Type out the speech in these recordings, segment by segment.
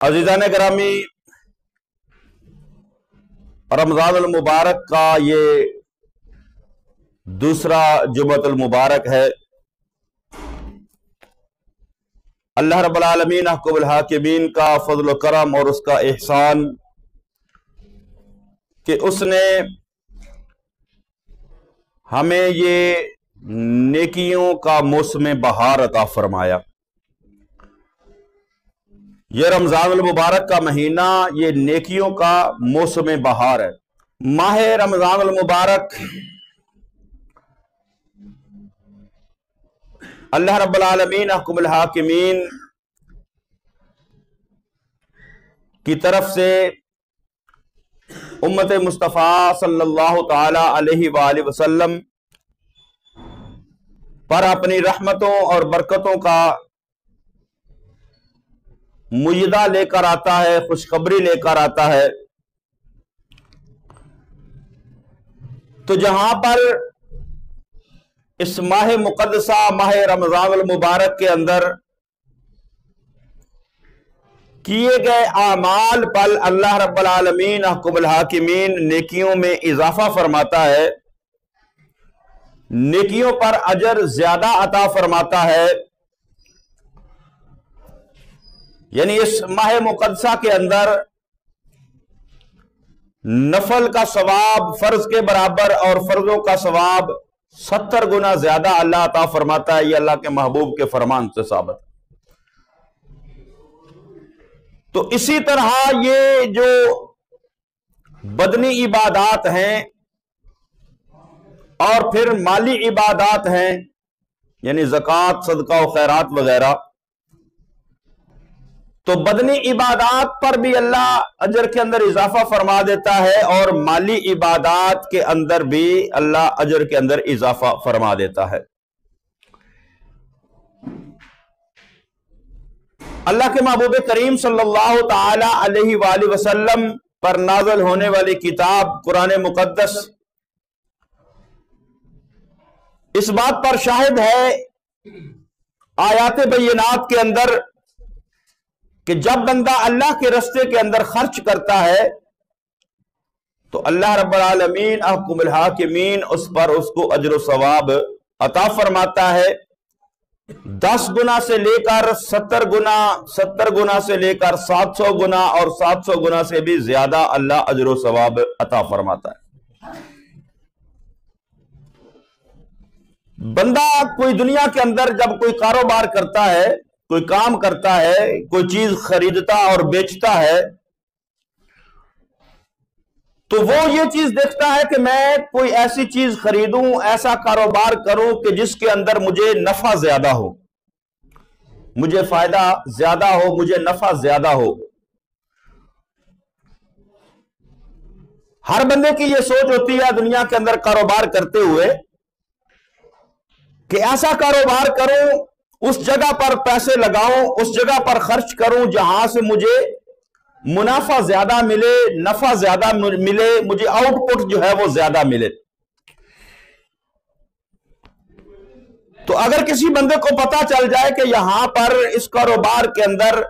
عزیزان گرامی، رمضان المبارک کا یہ دوسرا جمعۃ المبارک ہے۔ اللہ رب العالمین احکم الحاکمین کا فضل و کرم اور اس کا احسان کہ اس نے ہمیں یہ نیکیوں کا موسم بہار عطا فرمایا۔ یہ رمضان المبارک کا مہینہ یہ نیکیوں کا موسم بہار ہے۔ ماہ رمضان المبارک اللہ رب العالمین احکم الحاکمین کی طرف سے امت مصطفیٰ صلی اللہ تعالی علیہ وآلہ وسلم پر اپنی رحمتوں اور برکتوں کا معیدہ لے کر آتا ہے، خوشخبری لے کر آتا ہے۔ تو جہاں پر اس ماہ مقدسہ ماہ رمضان المبارک کے اندر کیے گئے اعمال پر اللہ رب العالمین احکم الحاکمین نیکیوں میں اضافہ فرماتا ہے، نیکیوں پر اجر زیادہ عطا فرماتا ہے۔ یعنی اس ماہ مقدسہ کے اندر نفل کا ثواب فرض کے برابر اور فرضوں کا ثواب 70 گنا زیادہ اللہ عطا فرماتا ہے۔ یہ اللہ کے محبوب کے فرمان سے ثابت۔ تو اسی طرح یہ جو بدنی عبادات ہیں اور پھر مالی عبادات ہیں، یعنی زکوٰۃ، صدقہ و خیرات وغیرہ، تو بدنی عبادات پر بھی اللہ اجر کے اندر اضافہ فرما دیتا ہے اور مالی عبادات کے اندر بھی اللہ اجر کے اندر اضافہ فرما دیتا ہے۔ اللہ کے محبوب کریم صلی اللہ تعالی علیہ وآلہ وسلم پر نازل ہونے والی کتاب قرآن مقدس اس بات پر شاہد ہے آیات بینات کے اندر کہ جب بندہ اللہ کے راستے کے اندر خرچ کرتا ہے تو اللہ رب العالمین احکم الحاکمین اس پر اس کو اجر و ثواب عطا فرماتا ہے۔ 10 گنا سے لے کر 70 گنا، 70 گنا سے لے کر 700 گنا اور 700 گنا سے بھی زیادہ اللہ اجر و ثواب عطا فرماتا ہے۔ بندہ کوئی دنیا کے اندر جب کوئی کاروبار کرتا ہے، کوئی کام کرتا ہے، کوئی چیز خریدتا اور بیچتا ہے، تو وہ یہ چیز دیکھتا ہے کہ میں کوئی ایسی چیز خریدوں، ایسا کاروبار کروں کہ جس کے اندر مجھے نفع زیادہ ہو، مجھے فائدہ زیادہ ہو، مجھے نفع زیادہ ہو۔ ہر بندے کی یہ سوچ ہوتی ہے دنیا کے اندر کاروبار کرتے ہوئے کہ ایسا کاروبار کروں، اس جگہ پر پیسے لگاؤں، اس جگہ پر خرچ کروں جہاں سے مجھے منافع زیادہ ملے، نفع زیادہ ملے، مجھے آؤٹ پٹ جو ہے وہ زیادہ ملے۔ تو اگر کسی بندے کو پتا چل جائے کہ یہاں پر اس کاروبار کے اندر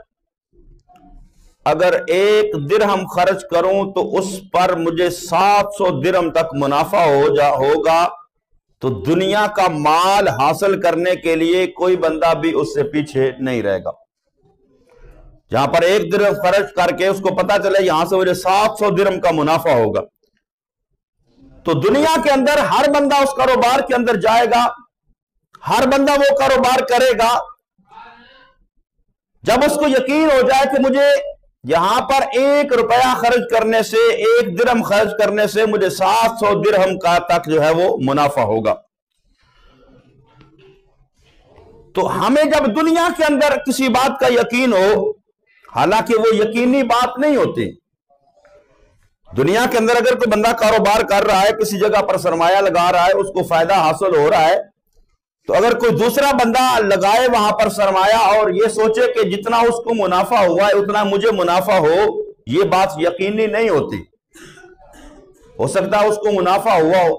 اگر 1 درہم خرچ کروں تو اس پر مجھے 700 درہم تک منافع ہوگا، تو دنیا کا مال حاصل کرنے کے لیے کوئی بندہ بھی اس سے پیچھے نہیں رہے گا۔ جہاں پر 1 درہم خرچ کر کے اس کو پتا چلے یہاں سے مجھے 700 درہم کا منافع ہوگا، تو دنیا کے اندر ہر بندہ اس کاروبار کے اندر جائے گا، ہر بندہ وہ کاروبار کرے گا جب اس کو یقین ہو جائے کہ مجھے یہاں پر 1 روپیہ خرچ کرنے سے، 1 درہم خرچ کرنے سے مجھے 700 درہم کا تک جو ہے وہ منافع ہوگا۔ تو ہمیں جب دنیا کے اندر کسی بات کا یقین ہو، حالانکہ وہ یقینی بات نہیں ہوتی، دنیا کے اندر اگر کوئی بندہ کاروبار کر رہا ہے، کسی جگہ پر سرمایہ لگا رہا ہے، اس کو فائدہ حاصل ہو رہا ہے، تو اگر کوئی دوسرا بندہ لگائے وہاں پر سرمایہ اور یہ سوچے کہ جتنا اس کو منافع ہوا ہے اتنا مجھے منافع ہو، یہ بات یقینی نہیں ہوتی۔ ہو سکتا ہے اس کو منافع ہوا ہو،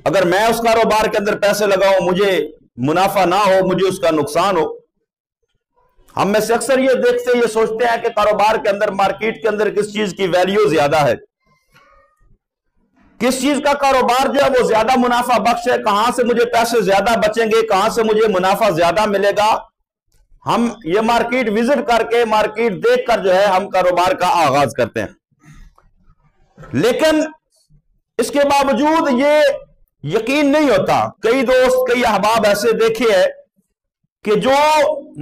اگر میں اس کاروبار کے اندر پیسے لگاؤں مجھے منافع نہ ہو، مجھے اس کا نقصان ہو۔ ہم میں سے اکثر یہ دیکھتے یہ سوچتے ہیں کہ کاروبار کے اندر مارکیٹ کے اندر کس چیز کی ویلیو زیادہ ہے، کس چیز کا کاروبار جو ہے وہ زیادہ منافع بخش ہے، کہاں سے مجھے پیسے زیادہ بچیں گے، کہاں سے مجھے منافع زیادہ ملے گا۔ ہم یہ مارکیٹ وزٹ کر کے مارکیٹ دیکھ کر جو ہے ہم کاروبار کا آغاز کرتے ہیں، لیکن اس کے باوجود یہ یقین نہیں ہوتا۔ کئی دوست کئی احباب ایسے دیکھے ہیں کہ جو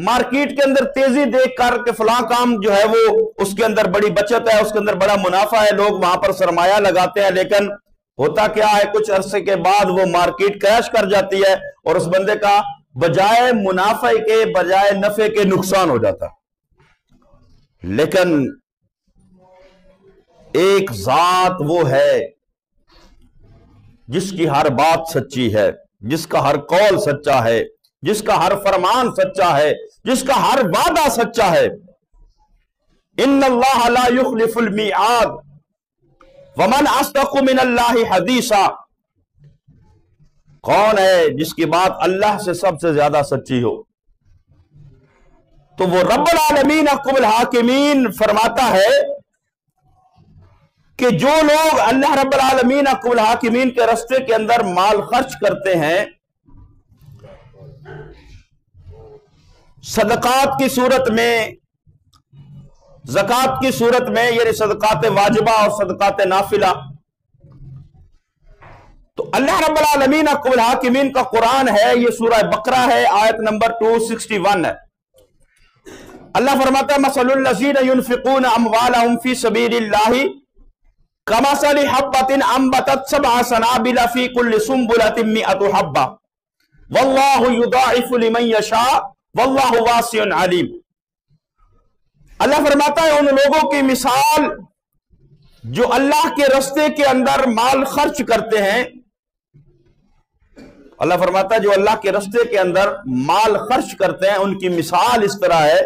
مارکیٹ کے اندر تیزی دیکھ کر کہ فلاں کام جو ہے وہ اس کے اندر بڑی بچت ہے، اس کے اندر بڑا منافع ہے، لوگ وہاں پر سرمایہ لگاتے ہیں، لیکن ہوتا کیا ہے کچھ عرصے کے بعد وہ مارکیٹ کریش کر جاتی ہے اور اس بندے کا بجائے منافع کے بجائے نفع کے نقصان ہو جاتا۔ لیکن ایک ذات وہ ہے جس کی ہر بات سچی ہے، جس کا ہر قول سچا ہے، جس کا ہر فرمان سچا ہے، جس کا ہر وعدہ سچا ہے۔ ان اللہ لا یخلف المیعاد ومن اصدق من اللہ حدیثا۔ کون ہے جس کی بات اللہ سے سب سے زیادہ سچی ہو؟ تو وہ رب العالمین احکم الحاکمین فرماتا ہے کہ جو لوگ اللہ رب العالمین احکم الحاکمین کے راستے کے اندر مال خرچ کرتے ہیں صدقات کی صورت میں، زکوٰۃ کی صورت میں، یعنی صدقات واجبہ اور صدقات نافلہ، تو اللہ رب العالمین احکم الحاکمین کا قرآن ہے، یہ سورہ بقرہ ہے، آیت نمبر 261 ہے۔ اللہ فرماتا ہے مثل الذین ينفقون اموالهم فی سبیل اللہ کمثل حبۃ انبتت سبع سنابل فی کل سنبلۃ مئۃ حبۃ واللہ یضاعف لمن یشاء واللہ واسع علیم۔ اللہ فرماتا ہے ان لوگوں کی مثال جو اللہ کے راستے کے اندر مال خرچ کرتے ہیں، اللہ فرماتا ہے جو اللہ کے راستے کے اندر مال خرچ کرتے ہیں ان کی مثال اس طرح ہے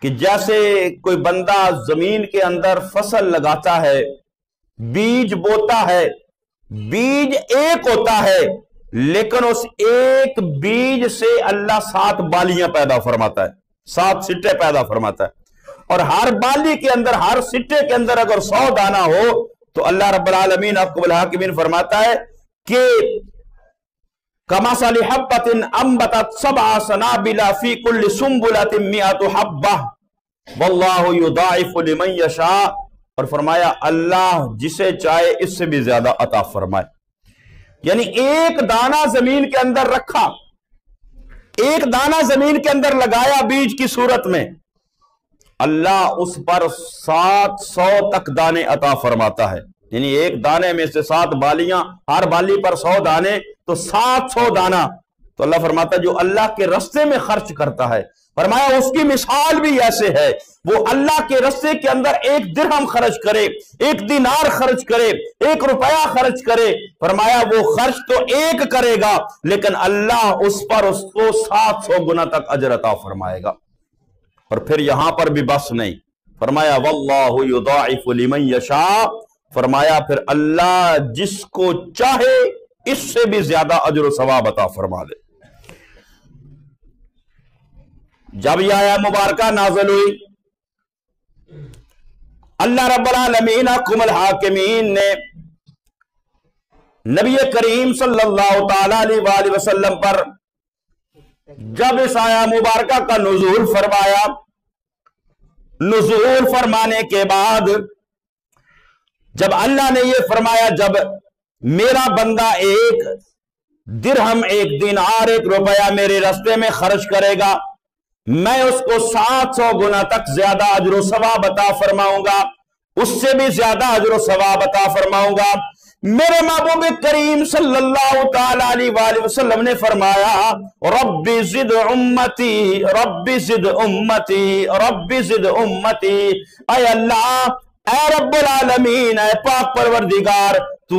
کہ جیسے کوئی بندہ زمین کے اندر فصل لگاتا ہے، بیج بوتا ہے، بیج ایک ہوتا ہے لیکن اس ایک بیج سے اللہ 7 بالیاں پیدا فرماتا ہے، 7 سٹے پیدا فرماتا ہے، اور ہر بالی کے اندر، ہر سٹے کے اندر اگر 100 دانہ ہو تو اللہ رب العالمین احکم الحاکمین فرماتا ہے کہ کمثل حبۃ انبتت سبع سنابل فی کل سنبلۃ مئۃ حبۃ واللہ یضاعف لمن یشاء، اور فرمایا اللہ جسے چاہے اس سے بھی زیادہ عطا فرمائے۔ یعنی ایک دانہ زمین کے اندر رکھا، ایک دانہ زمین کے اندر لگایا بیج کی صورت میں، اللہ اس پر 700 تک دانے عطا فرماتا ہے۔ یعنی ایک دانے میں سے 7 بالیاں، ہر بالی پر 100 دانے تو 700 دانہ۔ تو اللہ فرماتا ہے جو اللہ کے راستے میں خرچ کرتا ہے، فرمایا اس کی مثال بھی ایسے ہے، وہ اللہ کے راستے کے اندر 1 درہم خرچ کرے، 1 دینار خرچ کرے، 1 روپیہ خرچ کرے، فرمایا وہ خرچ تو 1 کرے گا لیکن اللہ اس پر اس کو 700 گنا تک اجر عطا فرمائے گا۔ اور پھر یہاں پر بھی بس نہیں، فرمایا واللہ یضاعف لمن یشاء، فرمایا پھر اللہ جس کو چاہے اس سے بھی زیادہ اجر و ثواب عطا فرما دے۔ جب یہ آیہ مبارکہ نازل ہوئی، اللہ رب العالمین احکم الحاکمین نے نبی کریم صلی اللہ تعالی علیہ وآلہ وسلم پر جب اس آیہ مبارکہ کا نزول فرمایا، نزول فرمانے کے بعد جب اللہ نے یہ فرمایا جب میرا بندہ 1 درہم، 1 دینار، 1 روپیہ میرے راستے میں خرچ کرے گا، میں اس کو 700 گنا تک زیادہ اجر و ثواب عطا فرماؤں گا، اس سے بھی زیادہ اجر و ثواب عطا فرماؤں گا۔ میرے محبوب کریم صلی اللہ تعالی علیہ وآلہ وسلم نے فرمایا رب زد امتی، رب زد امتی، رب زد امتی، اے اللہ، اے رب العالمین، اے پاک پروردگار، تو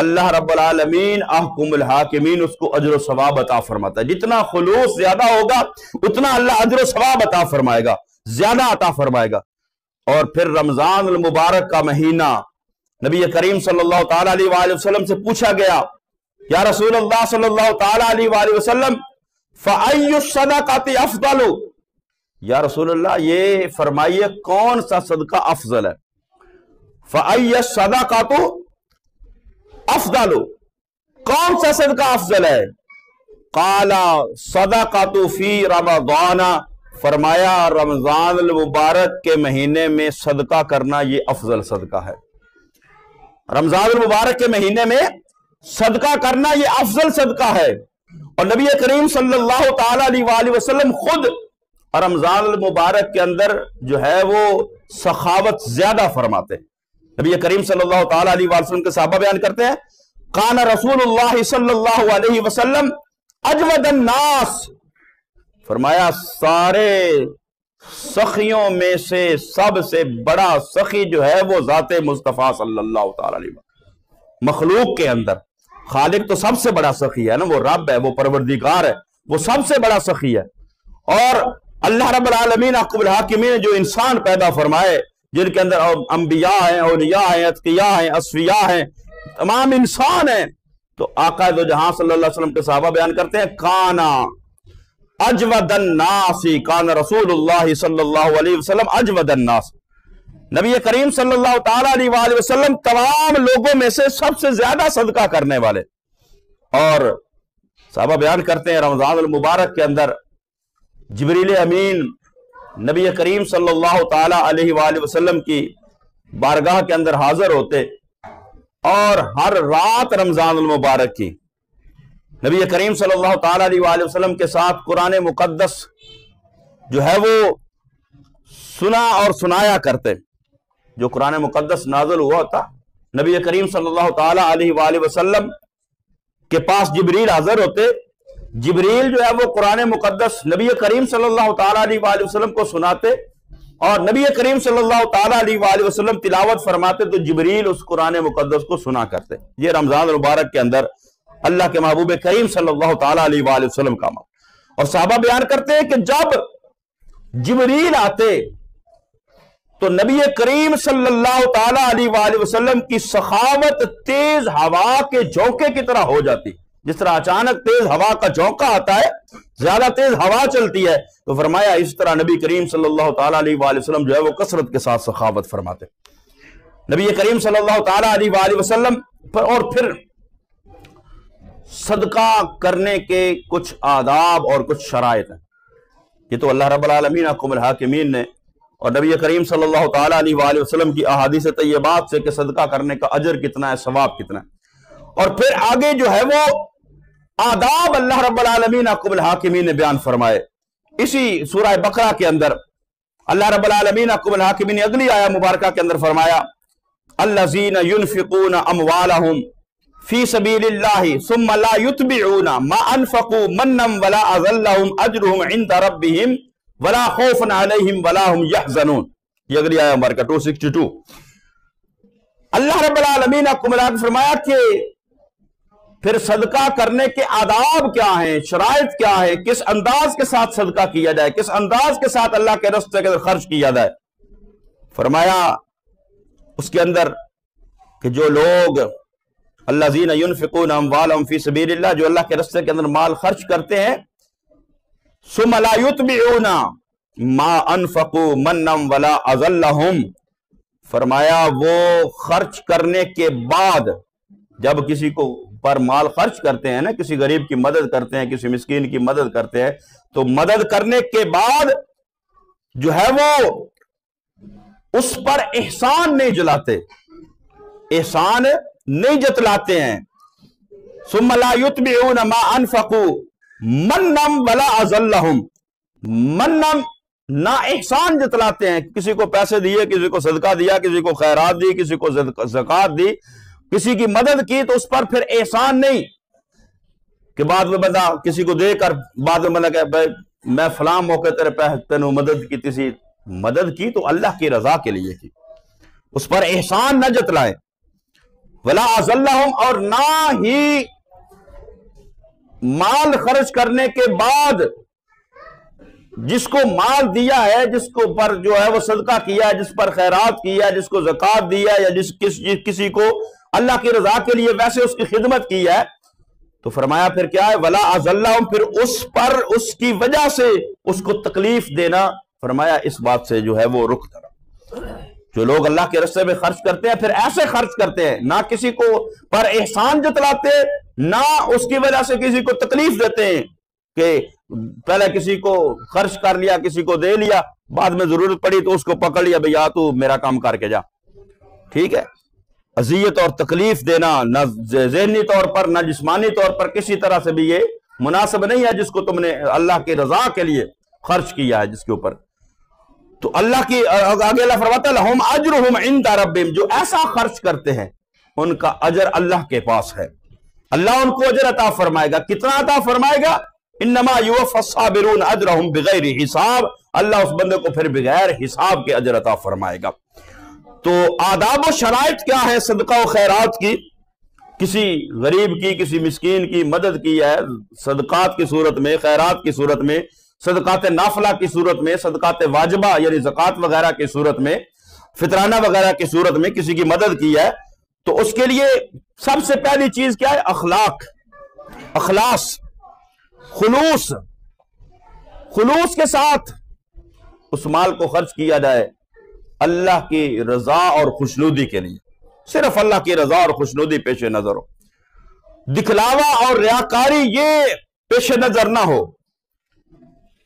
اللہ رب العالمین احکم الحاکمین اس کو اجر و ثواب عطا فرماتا ہے. جتنا خلوص زیادہ ہوگا اتنا اللہ اجر و ثواب عطا فرمائے گا، زیادہ عطا فرمائے گا. اور پھر رمضان المبارک کا مہینہ، نبی کریم صلی اللہ تعالیٰ علیہ وآلہ وسلم سے پوچھا گیا، یا رسول اللہ صلی اللہ تعالیٰ علیہ وآلہ وسلم فَأَيُّ الصَّدَقَةِ أَفْضَلُ، یا رسول اللہ یہ فرمائیے کون سا صدقہ افضل ہے. فَأَيُّ الصَّدَقَةُ أَفْضَلُ، کون سا صدقہ افضل ہے. قَالَ صَدَقَةُ فِي رَمَضَانَ، فرمایا رمضان المبارک کے مہینے میں صدقہ کرنا یہ افضل صدقہ ہے. رمضان المبارک کے مہینے میں صدقہ کرنا یہ افضل صدقہ ہے. اور نبی کریم صلی اللہ تعالیٰ علیہ وآلہ وسلم خود رمضان المبارک کے اندر جو ہے وہ سخاوت زیادہ فرماتے. نبی کریم صلی اللہ تعالیٰ علیہ وآلہ وسلم کے صحابہ بیان کرتے ہیں، کان رسول اللہ صلی اللہ علیہ وسلم اجود الناس، فرمایا سارے سخیوں میں سے سب سے بڑا سخی جو ہے وہ ذات مصطفیٰ صلی اللہ تعالیٰ علیہ وسلم. مخلوق کے اندر خالق تو سب سے بڑا سخی ہے نا، وہ رب ہے، وہ پروردگار ہے، وہ سب سے بڑا سخی ہے. اور اللہ رب العالمین احکم الحاکمین نے جو انسان پیدا فرمائے، جن کے اندر انبیاء ہیں، اولیاء ہیں، اتقیاء ہیں، اصفیاء ہیں، تمام انسان ہیں، تو آقا دو جہاں صلی اللہ علیہ وسلم کے صحابہ بیان کرتے ہیں کانا اجود الناس، کان رسول اللہ صلی اللہ علیہ وسلم اجود الناس، نبی کریم صلی اللہ تعالیٰ علیہ وآلہ وسلم تمام لوگوں میں سے سب سے زیادہ صدقہ کرنے والے. اور صحابہ بیان کرتے ہیں رمضان المبارک کے اندر جبریل امین نبی کریم صلی اللہ تعالیٰ علیہ وآلہ وسلم کی بارگاہ کے اندر حاضر ہوتے، اور ہر رات رمضان المبارک کی نبی کریم صلی اللہ تعالیٰ علیہ وآلہ وسلم کے ساتھ قرآن مقدس جو ہے وہ سنا اور سنایا کرتے. جو قرآن مقدس نازل ہوا تھا، نبی کریم صلی اللہ تعالیٰ علیہ وآلہ وسلم کے پاس جبریل حاضر ہوتے، جبریل جو ہے وہ قرآن مقدس نبی کریم صلی اللہ تعالیٰ علیہ وآلہ وسلم کو سناتے، اور نبی کریم صلی اللہ تعالیٰ علیہ وآلہ وسلم تلاوت فرماتے تو جبریل اس قرآن مقدس کو سنا کرتے. یہ رمضان المبارک کے اندر اللہ کے محبوب کریم صلی اللہ تعالیٰ علیہ وآلہ وسلم کا عمل. اور صحابہ بیان کرتے ہیں کہ جب جبریل آتے تو نبی کریم صلی اللہ تعالیٰ علیہ وآلہ وسلم کی سخاوت تیز ہوا کے جھونکے کی طرح ہو جاتی. جس طرح اچانک تیز ہوا کا جھونکا آتا ہے، زیادہ تیز ہوا چلتی ہے، تو فرمایا اس طرح نبی کریم صلی اللہ تعالیٰ علیہ وآلہ وسلم جو ہے وہ کثرت کے ساتھ سخاوت فرماتے. نبی کریم صلی اللہ تعالیٰ علیہ وآلہ وسلم پر. اور پھر صدقہ کرنے کے کچھ آداب اور کچھ شرائط ہیں. یہ تو اللہ رب العالمین احکم الحاکمین نے اور نبی کریم صلی اللہ تعالیٰ علیہ وآلہ وسلم کی احادیث طیبات سے کہ صدقہ کرنے کا اجر کتنا ہے، ثواب کتنا ہے. اور پھر آگے جو ہے وہ آداب اللہ رب العالمین احکم الحاکمین نے بیان فرمائے. اسی سورہ بقرہ کے اندر اللہ رب العالمین احکم الحاکمین نے اگلی آیہ مبارکہ کے اندر فرمایا الذین ينفقون اموالهم فی سبیل اللہ ثم لا یتبعون ما انفقوا منا ولا اذى لهم اجرهم عند ربهم ولا خوف علیہم ولا هم يحزنون. یہ اگلی آیہ مبارکہ 262. اللہ رب العالمین احکم الحاکمین فرمایا کہ پھر صدقہ کرنے کے آداب کیا ہیں، شرائط کیا ہے، کس انداز کے ساتھ صدقہ کیا جائے، کس انداز کے ساتھ اللہ کے راستے کے اندر خرچ کیا جائے. فرمایا اس کے اندر کہ جو لوگ الذین ينفقون اموالهم فی سبیل اللہ، جو اللہ کے راستے کے اندر مال خرچ کرتے ہیں، ثم لا یتبعون ما انفقوا منا ولا اذى لهم، فرمایا وہ خرچ کرنے کے بعد جب کسی کو پر مال خرچ کرتے ہیں نا، کسی غریب کی مدد کرتے ہیں، کسی مسکین کی مدد کرتے ہیں، تو مدد کرنے کے بعد جو ہے وہ اس پر احسان نہیں جلاتے، احسان نہیں جتلاتے ہیں. ثم لا یتبعون ما انفقوا منا ولا اذى لهم، منا نہ احسان جتلاتے ہیں، کسی کو پیسے دیے، کسی کو صدقہ دیا، کسی کو خیرات دی، کسی کو زکوٰۃ دی، کسی کی مدد کی، تو اس پر پھر احسان نہیں کہ بعد میں بندہ کسی کو دے کر بعد میں بندہ کہ میں فلاں موقع تیرے مدد کی، تیسی مدد کی تو اللہ کی رضا کے لیے کی، اس پر احسان نہ جتلائے. ولا اذلہم، اور نہ ہی مال خرچ کرنے کے بعد جس کو مال دیا ہے، جس کو پر جو ہے وہ صدقہ کیا ہے، جس پر خیرات کیا ہے، جس کو زکوٰۃ دیا ہے، یا کسی کو اللہ کی رضا کے لیے ویسے اس کی خدمت کی ہے، تو فرمایا پھر کیا ہے، ولا اذلہم، پھر اس پر اس کی وجہ سے اس کو تکلیف دینا، فرمایا اس بات سے جو ہے وہ رک جانا۔ جو لوگ اللہ کے راستے میں خرچ کرتے ہیں پھر ایسے خرچ کرتے ہیں، نہ کسی کو پر احسان جتلاتے، نہ اس کی وجہ سے کسی کو تکلیف دیتے ہیں کہ پہلے کسی کو خرچ کر لیا، کسی کو دے لیا، بعد میں ضرورت پڑی تو اس کو پکڑ لیا، بھئی تو میرا کام کر کے جا۔ ٹھیک ہے، اذیت اور تکلیف دینا نہ ذہنی طور پر نہ جسمانی طور پر کسی طرح سے بھی یہ مناسب نہیں ہے، جس کو تم نے اللہ کی رضا کے لیے خرچ کیا ہے جس کے اوپر۔ تو اللہ کی آگے اللہ فرماتا ہے لہم اجرہم عند ربہم، جو ایسا خرچ کرتے ہیں ان کا اجر اللہ کے پاس ہے، اللہ ان کو اجر عطا فرمائے گا۔ کتنا عطا فرمائے گا؟ انما یوفی الصابرون اجرہم بغیر حساب، اللہ اس بندے کو پھر بغیر حساب کے اجر عطا فرمائے گا۔ تو آداب و شرائط کیا ہے صدقہ و خیرات کی؟ کسی غریب کی، کسی مسکین کی مدد کی ہے صدقات کی صورت میں، خیرات کی صورت میں، صدقات نافلہ کی صورت میں، صدقات واجبہ یعنی زکوٰۃ وغیرہ کی صورت میں، فطرانہ وغیرہ کی صورت میں کسی کی مدد کی ہے، تو اس کے لیے سب سے پہلی چیز کیا ہے؟ اخلاص، خلوص کے ساتھ اس مال کو خرچ کیا جائے اللہ کی رضا اور خوشنودی کے لیے، صرف اللہ کی رضا اور خوشنودی پیش نظر ہو، دکھلاوا اور ریاکاری یہ پیش نظر نہ ہو،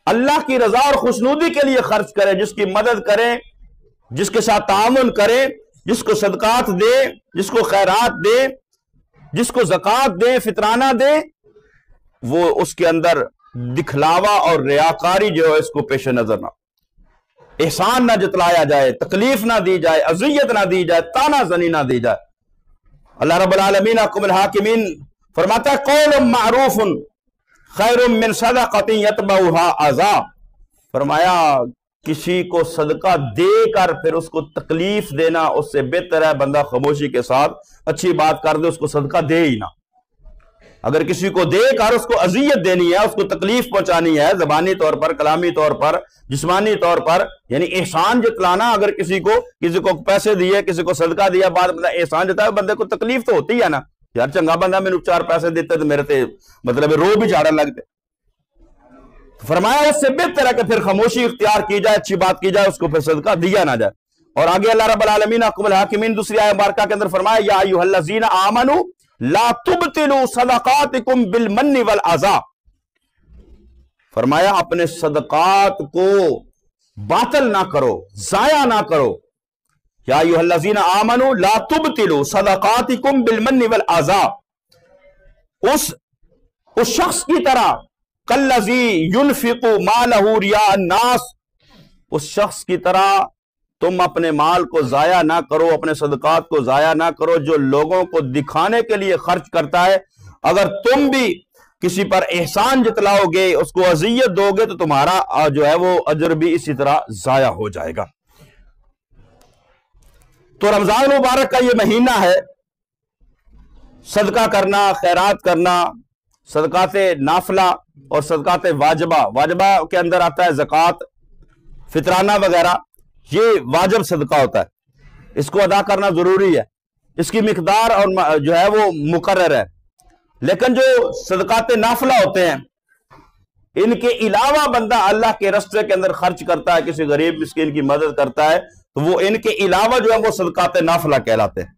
اللہ کی رضا اور خوشنودی کے لیے خرچ کریں، جس کی مدد کریں، جس کے ساتھ تعاون کریں، جس کو صدقات دیں، جس کو خیرات دیں، جس کو زکوٰۃ دیں، فطرانہ دیں، وہ اس کے اندر دکھلاوا اور ریاکاری جو ہے اس کو پیش نظر نہ، احسان نہ جتلایا جائے، تکلیف نہ دی جائے، اذیت نہ دی جائے، طعنہ زنی نہ دی جائے۔ اللہ رب العالمین حکم الحاکمین فرماتا ہے قول معروف خیر من صدقۃ یتبعها اذی، فرمایا کسی کو صدقہ دے کر پھر اس کو تکلیف دینا اس سے بہتر ہے بندہ خاموشی کے ساتھ اچھی بات کر دے، اس کو صدقہ دے ہی نہ۔ اگر کسی کو دے کر اس کو اذیت دینی ہے، اس کو تکلیف پہنچانی ہے زبانی طور پر، کلامی طور پر، جسمانی طور پر، یعنی احسان جتلانا، اگر کسی کو پیسے دیے، کسی کو صدقہ دیا، بعد بندہ احسان جتایا، بندے کو تکلیف تو ہوتی ہے نا، یار چنگا بندہ میں 4 پیسے دیتے تو میرے تے مطلب رو بھی جھاڑن لگتے۔ فرمایا اس سے بہتر ہے کہ پھر خاموشی اختیار کی جائے، اچھی بات کی جائے، اس کو پھر صدقہ دیا نہ جائے۔ اور آگے اللہ رب العالمین حکم الحاکمین دوسری آیت مبارکہ کے اندر فرمایا یا ایھا الذین آمنوا لا تبطلوا صدقاتکم بالمن والاذی، فرمایا اپنے صدقات کو باطل نہ کرو، ضائع نہ کرو۔ یا ایھا الذین آمنوا لا تبطلوا صدقاتکم بالمن والاذی، اس شخص کی طرح کالذی ينفق مالہ رئاء الناس، اس شخص کی طرح تم اپنے مال کو ضائع نہ کرو، اپنے صدقات کو ضائع نہ کرو جو لوگوں کو دکھانے کے لیے خرچ کرتا ہے۔ اگر تم بھی کسی پر احسان جتلاؤ گے، اس کو اذیت دو گے، تو تمہارا جو ہے وہ اجر بھی اسی طرح ضائع ہو جائے گا۔ تو رمضان مبارک کا یہ مہینہ ہے، صدقہ کرنا، خیرات کرنا، صدقات نافلہ اور صدقات واجبہ کے اندر آتا ہے زکوٰۃ، فطرانہ وغیرہ، یہ واجب صدقہ ہوتا ہے، اس کو ادا کرنا ضروری ہے، اس کی مقدار اور جو ہے وہ مقرر ہے۔ لیکن جو صدقات نافلہ ہوتے ہیں ان کے علاوہ بندہ اللہ کے راستے کے اندر خرچ کرتا ہے، کسی غریب مسکین کی مدد کرتا ہے، تو وہ ان کے علاوہ جو ہے وہ صدقات نافلہ کہلاتے ہیں۔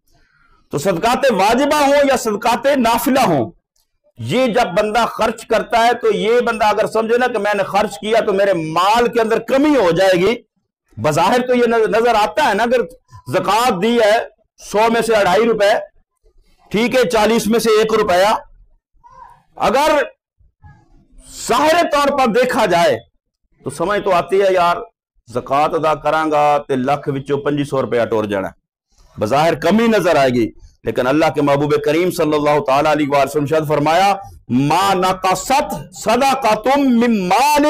تو صدقات واجبہ ہوں یا صدقات نافلہ ہوں، یہ جب بندہ خرچ کرتا ہے تو یہ بندہ اگر سمجھے نا کہ میں نے خرچ کیا تو میرے مال کے اندر کمی ہو جائے گی، بظاہر تو یہ نظر آتا ہے نا، اگر زکوٰۃ دی ہے 100 میں سے 2.5 روپے، ٹھیک ہے، 40 میں سے 1 روپیہ، اگر ظاہر طور پر دیکھا جائے تو سمجھ تو آتی ہے یار زکوٰۃ ادا کراں گا تے لکھ وچوں 2500 روپیہ ٹور جانا ہے، بظاہر کمی نظر آئے گی، لیکن اللہ کے محبوب کریم صلی اللہ تعالیٰ علیہ وسلم شاید فرمایا ما نقصت صدقۃ من مال،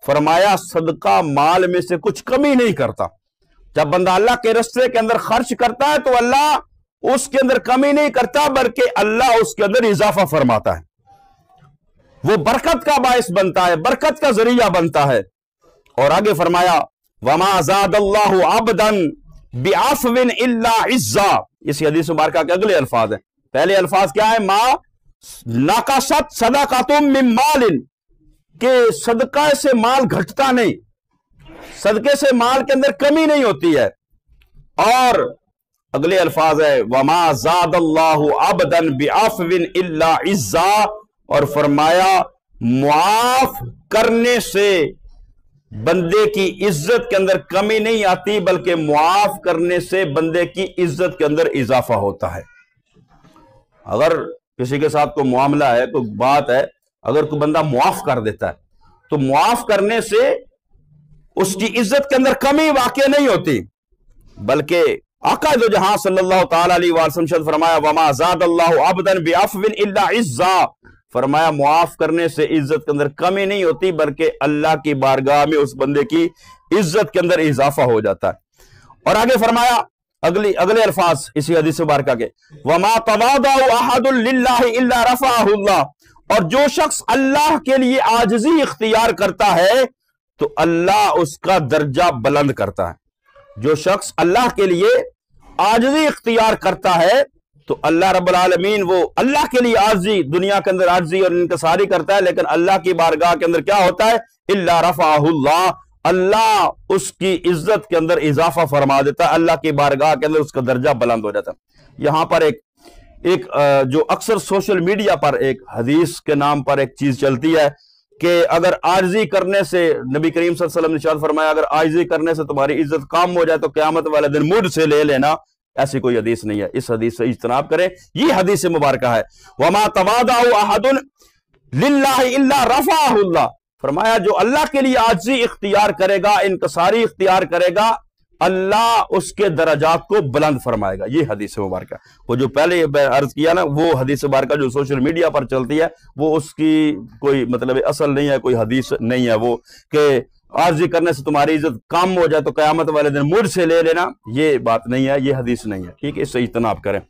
فرمایا صدقہ مال میں سے کچھ کمی نہیں کرتا۔ جب بندہ اللہ کے راستے کے اندر خرچ کرتا ہے تو اللہ اس کے اندر کمی نہیں کرتا بلکہ اللہ اس کے اندر اضافہ فرماتا ہے، وہ برکت کا باعث بنتا ہے، برکت کا ذریعہ بنتا ہے۔ اور آگے فرمایا وَمَا زَادَ اللَّهُ عَبْدًا بِعَفْوٍ إِلَّا عِزًّا، اسی حدیث مبارکہ کے اگلے الفاظ ہیں۔ پہلے الفاظ کیا ہے؟ ما ناقصت صدقۃ من مال، کہ صدقہ سے مال گھٹتا نہیں، صدقے سے مال کے اندر کمی نہیں ہوتی ہے۔ اور اگلے الفاظ ہے وَمَا زَادَ اللَّهُ عَبْدًا بِعَفْوٍ إِلَّا عِزًّا، اور فرمایا معاف کرنے سے بندے کی عزت کے اندر کمی نہیں آتی بلکہ معاف کرنے سے بندے کی عزت کے اندر اضافہ ہوتا ہے۔ اگر کسی کے ساتھ کوئی معاملہ ہے، کوئی بات ہے، اگر کوئی بندہ معاف کر دیتا ہے تو معاف کرنے سے اس کی عزت کے اندر کمی واقع نہیں ہوتی، بلکہ آقا دو جہاں صلی اللہ تعالی علیہ وسلم نے فرمایا وَمَا زَادَ اللَّهُ عَبْدًا بِعَفْوٍ إِلَّا عِزًّا، فرمایا معاف کرنے سے عزت کے اندر کمی نہیں ہوتی بلکہ اللہ کی بارگاہ میں اس بندے کی عزت کے اندر اضافہ ہو جاتا ہے۔ اور آگے فرمایا اگلے الفاظ اسی حدیث مبارکہ کے وَمَا تَوَاضَعَ أَحَدٌ لِلَّهِ إِلَّا رَفَعَهُ اللَّهُ، اور جو شخص اللہ کے لیے عاجزی اختیار کرتا ہے تو اللہ اس کا درجہ بلند کرتا ہے۔ جو شخص اللہ کے لیے عاجزی اختیار کرتا ہے تو اللہ رب العالمین وہ اللہ کے لیے عاجزی، دنیا کے اندر عاجزی اور انکساری کرتا ہے، لیکن اللہ کی بارگاہ کے اندر کیا ہوتا ہے؟ الا رفعہ اللہ، اللہ اس کی عزت کے اندر اضافہ فرما دیتا ہے، اللہ کی بارگاہ کے اندر اس کا درجہ بلند ہو جاتا ہے۔ یہاں پر ایک جو اکثر سوشل میڈیا پر ایک حدیث کے نام پر ایک چیز چلتی ہے کہ اگر عاجزی کرنے سے، نبی کریم صلی اللہ علیہ وسلم نے ارشاد فرمایا اگر عاجزی کرنے سے تمہاری عزت کام ہو جائے تو قیامت والے دن مجھ سے لے لینا، ایسی کوئی حدیث نہیں ہے، اس حدیث سے اجتناب کریں، یہ حدیث مبارکہ ہے وَمَا تَوَاضَعَ أَحَدٌ لِلَّهِ إِلَّا رَفَعَهُ اللَّهُ، فرمایا جو اللہ کے لیے عاجزی اختیار کرے گا، انکساری اختیار کرے گا، اللہ اس کے درجات کو بلند فرمائے گا، یہ حدیث مبارکہ۔ وہ جو پہلے عرض کیا نا، وہ حدیث مبارکہ جو سوشل میڈیا پر چلتی ہے وہ اس کی کوئی مطلب اصل نہیں ہے، کوئی حدیث نہیں ہے، وہ کہ عاجزی کرنے سے تمہاری عزت کام ہو جائے تو قیامت والے دن مجھ سے لے لینا، یہ بات نہیں ہے، یہ حدیث نہیں ہے، ٹھیک ہے، اس سے اجتناب کریں۔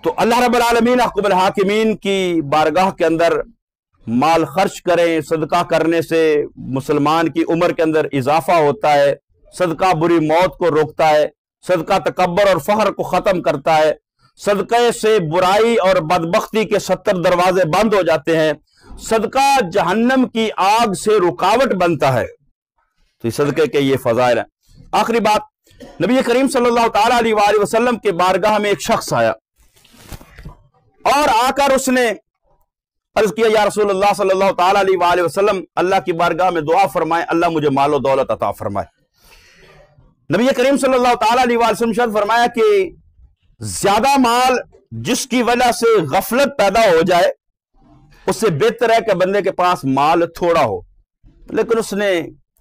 تو اللہ رب العالمین احکم الحاکمین کی بارگاہ کے اندر مال خرچ کریں، صدقہ کرنے سے مسلمان کی عمر کے اندر اضافہ ہوتا ہے، صدقہ بری موت کو روکتا ہے، صدقہ تکبر اور فخر کو ختم کرتا ہے، صدقے سے برائی اور بدبختی کے 70 دروازے بند ہو جاتے ہیں، صدقہ جہنم کی آگ سے رکاوٹ بنتا ہے۔ تو اس صدقے کے یہ فضائل ہیں۔ آخری بات، نبی کریم صلی اللہ تعالی علیہ وآلہ وسلم کے بارگاہ میں ایک شخص آیا اور آ کر اس نے عرض کیا یا رسول اللہ صلی اللہ تعالی علیہ وآلہ وسلم، اللہ کی بارگاہ میں دعا فرمائیں اللہ مجھے مال و دولت عطا فرمائے۔ نبی کریم صلی اللہ تعالی علیہ وآلہ وسلم نے فرمایا کہ زیادہ مال جس کی وجہ سے غفلت پیدا ہو جائے اس سے بہتر ہے کہ بندے کے پاس مال تھوڑا ہو۔ لیکن اس نے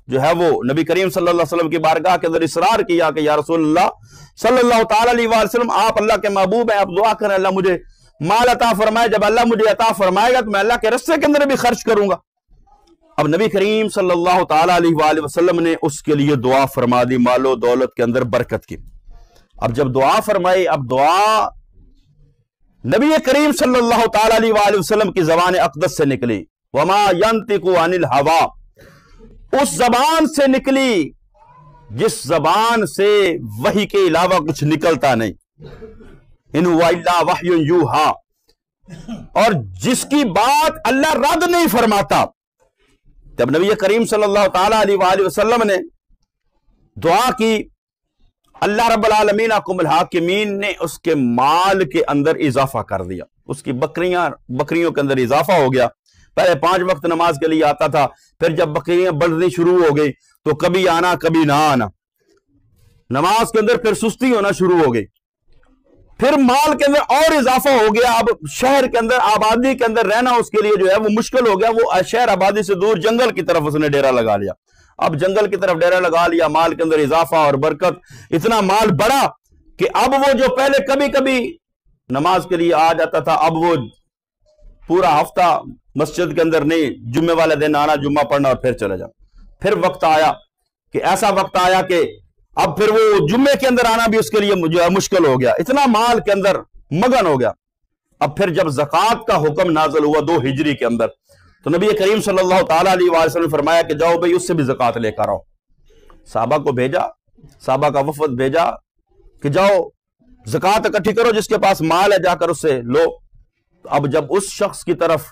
جو ہے وہ نبی کریم صلی اللہ علیہ وسلم کی بارگاہ کے اندر اصرار کیا کہ یا رسول اللہ صلی اللہ تعالی علیہ وآلہ وسلم، آپ اللہ کے محبوب ہیں، آپ دعا کریں اللہ مجھے مال عطا فرمائے، جب اللہ مجھے عطا فرمائے گا تو میں اللہ کے رستے کے اندر بھی خرچ کروں گا۔ اب نبی کریم صلی اللہ تعالی علیہ وآلہ وسلم نے اس کے لیے دعا فرما دی مال و دولت کے اندر برکت کی۔ اب جب دعا فرمائی، اب دعا نبی کریم صلی اللہ تعالی علیہ وآلہ وسلم کی زبان اقدس سے نکلی، وما ينطق عن الهوى، اس زبان سے نکلی جس زبان سے وحی کے علاوہ کچھ نکلتا نہیں، ان هو الا وحی یوحى، اور جس کی بات اللہ رد نہیں فرماتا۔ جب نبی کریم صلی اللہ تعالی علیہ وآلہ وسلم نے دعا کی، اللہ رب العالمین احکم الحاکمین نے اس کے مال کے اندر اضافہ کر دیا، اس کی بکریوں کے اندر اضافہ ہو گیا۔ پہلے 5 وقت نماز کے لیے آتا تھا، پھر جب بکریاں بڑھنی شروع ہو گئی تو کبھی آنا کبھی نہ آنا، نماز کے اندر پھر سستی ہونا شروع ہو گئی، پھر مال کے اندر اور اضافہ ہو گیا۔ اب شہر کے اندر آبادی کے اندر رہنا اس کے لیے جو ہے وہ مشکل ہو گیا، وہ شہر آبادی سے دور جنگل کی طرف اس نے ڈیرا لگا لیا۔ اب جنگل کی طرف ڈیرا لگا لیا، مال کے اندر اضافہ اور برکت، اتنا مال بڑھا کہ اب وہ جو پہلے کبھی کبھی نماز کے لیے آ جاتا تھا، اب وہ پورا ہفتہ مسجد کے اندر نہیں، جمعے والے دن آنا، جمعہ پڑھنا اور پھر چلے جانا۔ پھر وقت آیا کہ ایسا وقت آیا کہ اب پھر وہ جمعے کے اندر آنا بھی اس کے لیے جو ہے مشکل ہو گیا، اتنا مال کے اندر مگن ہو گیا۔ اب پھر جب زکوٰۃ کا حکم نازل ہوا 2 ہجری کے اندر، تو نبی کریم صلی اللہ تعالیٰ علیہ وسلم نے فرمایا کہ جاؤ بھائی اس سے بھی زکوٰۃ لے کر آؤ۔ صحابہ کو بھیجا، صحابہ کا وفد بھیجا کہ جاؤ زکوٰۃ اکٹھی کرو، جس کے پاس مال ہے جا کر اس سے لو۔ اب جب اس شخص کی طرف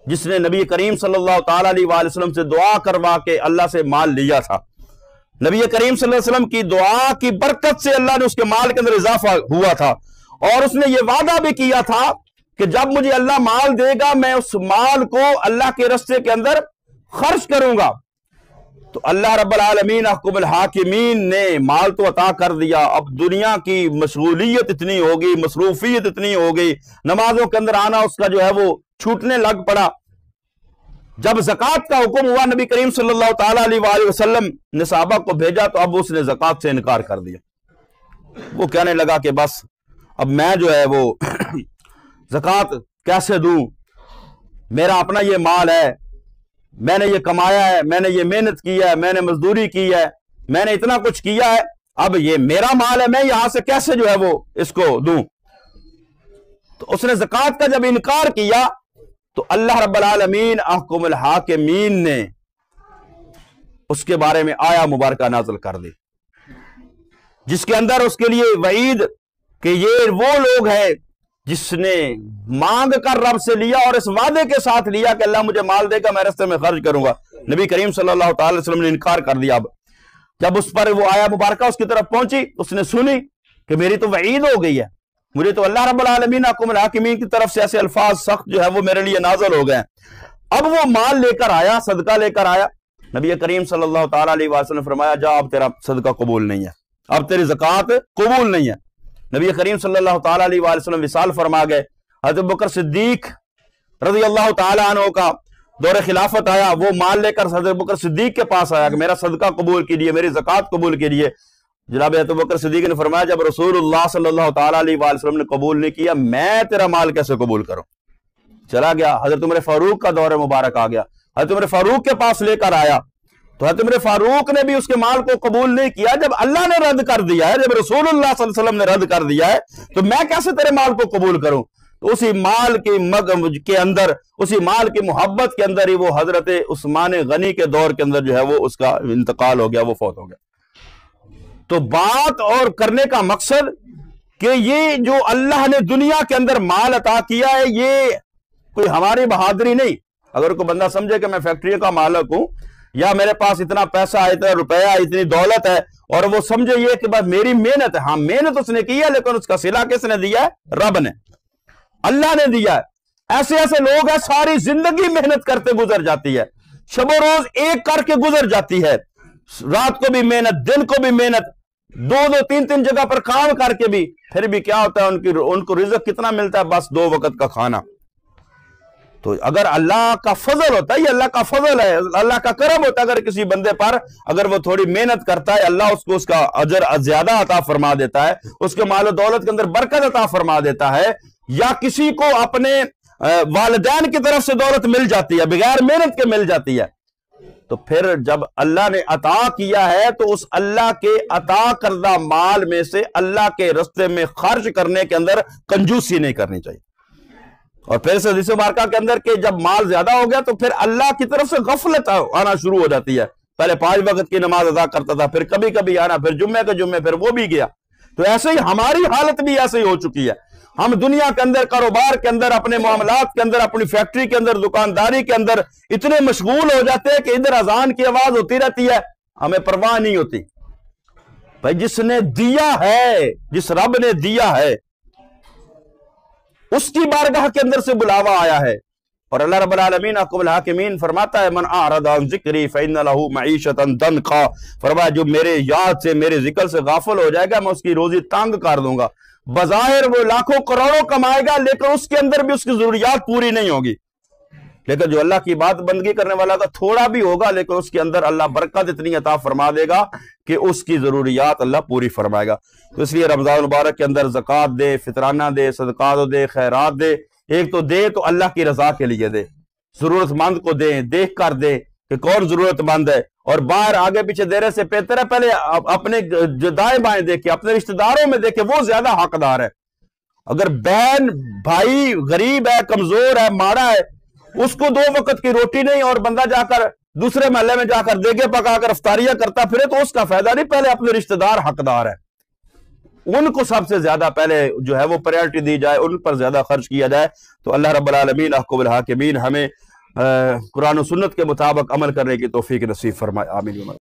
جس نے نبی کریم صلی اللہ تعالیٰ علیہ وسلم سے دعا کروا کے اللہ سے مال لیا تھا، نبی کریم صلی اللہ علیہ وسلم کی دعا کی برکت سے اللہ نے اس کے مال کے اندر اضافہ ہوا تھا، اور اس نے یہ وعدہ بھی کیا تھا کہ جب مجھے اللہ مال دے گا میں اس مال کو اللہ کے راستے کے اندر خرچ کروں گا۔ تو اللہ رب العالمین احکم الحاکمین نے مال تو عطا کر دیا، اب دنیا کی مشغولیت اتنی ہوگی، مصروفیت اتنی ہوگی، نمازوں کے اندر آنا اس کا جو ہے وہ چھوٹنے لگ پڑا۔ جب زکوٰۃ کا حکم ہوا نبی کریم صلی اللہ تعالیٰ علیہ وآلہ وسلم نے صحابہ کو بھیجا، تو اب اس نے زکوٰۃ سے انکار کر دیا۔ وہ کہنے لگا کہ بس اب میں جو ہے وہ زکوٰۃ کیسے دوں، میرا اپنا یہ مال ہے، میں نے یہ کمایا ہے، میں نے یہ محنت کی ہے، میں نے مزدوری کی ہے، میں نے اتنا کچھ کیا ہے، اب یہ میرا مال ہے، میں یہاں سے کیسے جو ہے وہ اس کو دوں۔ تو اس نے زکوٰۃ کا جب انکار کیا تو اللہ رب العالمین احکم الحاکمین نے اس کے بارے میں آیا مبارکہ نازل کر دی، جس کے اندر اس کے لیے وعید کہ یہ وہ لوگ ہیں جس نے مانگ کر رب سے لیا اور اس وعدے کے ساتھ لیا کہ اللہ مجھے مال دے گا میں راستے میں خرچ کروں گا۔ نبی کریم صلی اللہ تعالی وسلم نے انکار کر دیا۔ اب جب اس پر وہ آیا مبارکہ اس کی طرف پہنچی، اس نے سنی کہ میری تو وعید ہو گئی ہے، مجھے تو اللہ رب العالمین حکم الحاکمین کی طرف سے ایسے الفاظ سخت جو ہے وہ میرے لیے نازل ہو گئے۔ اب وہ مال لے کر آیا، صدقہ لے کر آیا، نبی کریم صلی اللہ تعالیٰ علیہ وسلم نے فرمایا جا اب تیرا صدقہ قبول نہیں ہے، اب تیری زکوٰۃ قبول نہیں ہے۔ نبی کریم صلی اللہ تعالیٰ علیہ وسلم وصال فرما گئے۔ حضرت ابوبکر صدیق رضی اللہ تعالیٰ عنہ کا دور خلافت آیا، وہ مال لے کر حضرت ابوبکر صدیق کے پاس آیا کہ میرا صدقہ قبول کیجیے، میری زکوٰۃ قبول کیجیے۔ جناب حضرت ابوبکر صدیق نے فرمایا جب رسول اللہ صلی اللہ تعالیٰ علیہ وسلم نے قبول نہیں کیا میں تیرا مال کیسے قبول کروں۔ چلا گیا، حضرت عمر فاروق کا دور مبارک آ گیا، حضرت عمر فاروق کے پاس لے کر آیا تو حضرت عمر فاروق نے بھی اس کے مال کو قبول نہیں کیا۔ جب اللہ نے رد کر دیا ہے، جب رسول اللہ صلی اللہ علیہ وسلم نے رد کر دیا ہے تو میں کیسے تیرے مال کو قبول کروں۔ تو اسی مال کے اندر، اسی مال کی محبت کے اندر ہی وہ حضرت عثمان غنی کے دور کے اندر جو ہے وہ اس کا انتقال ہو گیا، وہ فوت ہو گیا۔ تو بات اور کرنے کا مقصد کہ یہ جو اللہ نے دنیا کے اندر مال عطا کیا ہے یہ کوئی ہماری بہادری نہیں۔ اگر کوئی بندہ سمجھے کہ میں فیکٹری کا مالک ہوں یا میرے پاس اتنا پیسہ ہے، اتنا روپیہ، اتنی دولت ہے، اور وہ سمجھے یہ کہ بس میری محنت ہے، ہاں محنت اس نے کی ہے لیکن اس کا صلہ کس نے دیا ہے؟ رب نے، اللہ نے دیا ہے۔ ایسے ایسے لوگ ہیں ساری زندگی محنت کرتے گزر جاتی ہے، شب و روز ایک کر کے گزر جاتی ہے، رات کو بھی محنت، دن کو بھی محنت، دو تین جگہ پر کام کر کے بھی، پھر بھی کیا ہوتا ہے ان کو رزق کتنا ملتا ہے؟ بس 2 وقت کا کھانا۔ تو اگر اللہ کا فضل ہوتا ہے، یہ اللہ کا فضل ہے، اللہ کا کرم ہوتا ہے، اگر کسی بندے پر اگر وہ تھوڑی محنت کرتا ہے اللہ اس کو اس کا اجر زیادہ عطا فرما دیتا ہے، اس کے مال و دولت کے اندر برکت عطا فرما دیتا ہے، یا کسی کو اپنے والدین کی طرف سے دولت مل جاتی ہے، بغیر محنت کے مل جاتی ہے، تو پھر جب اللہ نے عطا کیا ہے تو اس اللہ کے عطا کردہ مال میں سے اللہ کے راستے میں خرچ کرنے کے اندر کنجوسی نہیں کرنی چاہیے۔ اور پھر سے حدیث مبارکہ کے اندر کہ جب مال زیادہ ہو گیا تو پھر اللہ کی طرف سے غفلت آنا شروع ہو جاتی ہے۔ پہلے 5 وقت کی نماز ادا کرتا تھا، پھر کبھی کبھی آنا، پھر جمعے کے جمعے، پھر وہ بھی گیا۔ تو ایسے ہی ہماری حالت بھی ایسے ہی ہو چکی ہے، ہم دنیا کے اندر، کاروبار کے اندر، اپنے معاملات کے اندر، اپنی فیکٹری کے اندر، دکانداری کے اندر اتنے مشغول ہو جاتے ہیں کہ ادھر اذان کی آواز ہوتی رہتی ہے، ہمیں پرواہ نہیں ہوتی۔ بھائی جس نے دیا ہے، جس رب نے دیا ہے، اس کی بارگاہ کے اندر سے بلاوا آیا ہے۔ اور اللہ رب العالمین حکم الحاکمین فرماتا ہے من اعرض عن ذکری فإن له معیشۃ ضنکا، فرمایا جو میرے یاد سے، میرے ذکر سے غافل ہو جائے گا میں اس کی روزی تنگ کر دوں گا۔ بظاہر وہ لاکھوں کروڑوں کمائے گا لیکن اس کے اندر بھی اس کی ضروریات پوری نہیں ہوگی۔ لیکن جو اللہ کی بات بندگی کرنے والا کا تھوڑا بھی ہوگا لیکن اس کے اندر اللہ برکت اتنی عطا فرما دے گا کہ اس کی ضروریات اللہ پوری فرمائے گا۔ تو اس لیے رمضان مبارک کے اندر زکوٰۃ دے، فطرانہ دے، صدقات دے، خیرات دے، ایک تو دے تو اللہ کی رضا کے لیے دے، ضرورت مند کو دے، دیکھ کر دے کہ کون ضرورت مند ہے، اور باہر آگے پیچھے دیرے سے بہتر ہے پہلے اپنے دائیں بائیں دیکھے، اپنے رشتہ داروں میں دیکھے، وہ زیادہ حقدار ہے۔ اگر بہن بھائی غریب ہے، کمزور ہے، ماڑا ہے، اس کو 2 وقت کی روٹی نہیں اور بندہ جا کر دوسرے محلے میں جا کر دیگے پکا کر افطاریاں کرتا پھرے تو اس کا فائدہ نہیں، پہلے اپنے رشتہ دار حقدار ہے، ان کو سب سے زیادہ پہلے جو ہے وہ پریورٹی دی جائے، ان پر زیادہ خرچ کیا جائے۔ تو اللہ رب العالمین احکم الحاکمین ہمیں قرآن و سنت کے مطابق عمل کرنے کی توفیق نصیب فرمائے، آمین۔